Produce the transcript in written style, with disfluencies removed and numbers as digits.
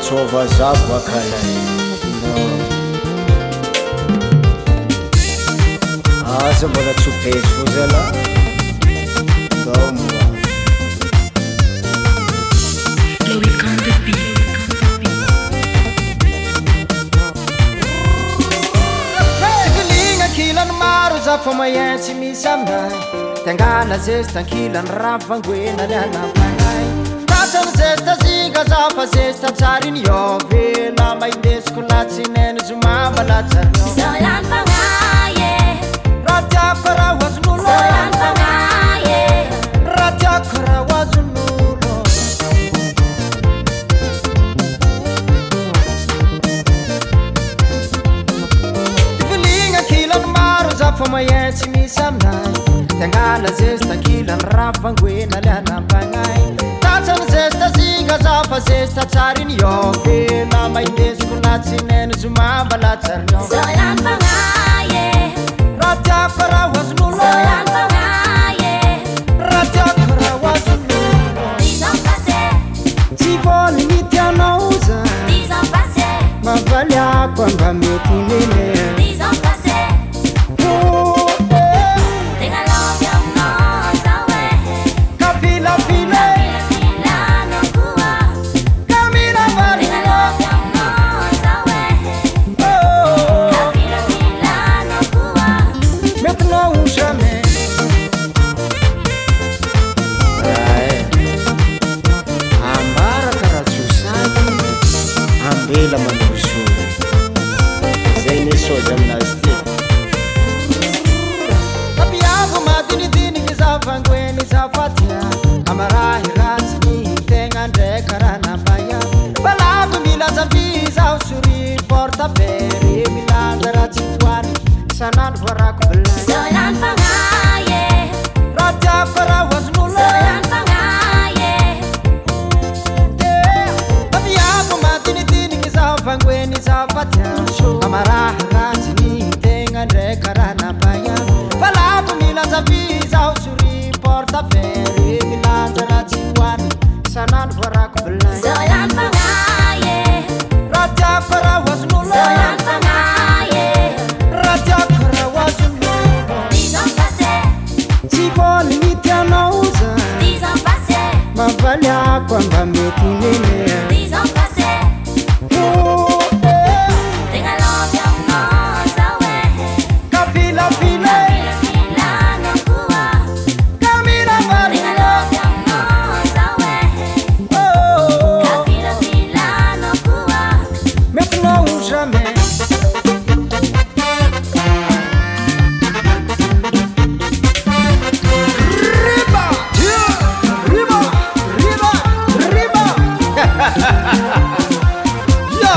sova zabo akalay aza mbola tsopesy fo zala dao moa kilany maro za fa mayentsy misy aminay tiangana zesy tankilany ravangoenany anapanay tatsany zesy tazinga za fa zesy tatsariny iovela maindesiko latsineny zomamba latsariny Solan fangaye raha tiako raha hoazon'olo Solan fangaye raha tiako raha hoazon'olo tifiligna kilany maro za fa mayentsy misy aminay tiangana zesy tankilany ravangoena le anampagnay tatsany zesy tazinga za fa zesy tatsariny iovela maindesiko latsineny zomamba latsariny Solan fangaye raha tiako raha hoazon'olo Solan fangaye raha tiako raha hoazon'olo Dix ans passés tsy voly nitianao za Dix ans passés mavaly ako amba mety nene Dix ans passés Tenga love yang non sawe kapilapile Fila fila no kuwa kamila vali Tenga love yang non sawe Fila fila no kuwa maintenant ou jamais ambara karatsosany ambela manosoro zay nesozy aminazy ty tapiavo madinidiniky zavangoeny zafatia amarahy ratsiny tegna ndraiky raha nambaya balavo milazavi zaho sori portafere milanja ratsy voany sanandro voarako bilay Solan fangaye raha tiako raha hoazon'olo Solan fangaye tapiavo madinidiniky zavangoeny zafatia amarahy ratsiny tegna ndraiky raha nambaya balavo milazavi zaho sori portafere milanja ratsy voany sanandro voarako bilay Solan fangaye raha tiako raha hoazon'olo Solan fangaye raha tiako raha hoazon'olo Dix ans passés tsy voly nitianao za Dix ans passés mavaly ako amba mety nene Dix ans passés Tenga love yang non sawe kapilapile Fila fila no kuwa kamila vali Tenga love yang non sawe Fila fila no kuwa maintenant ou jamais riba riba riba riba ya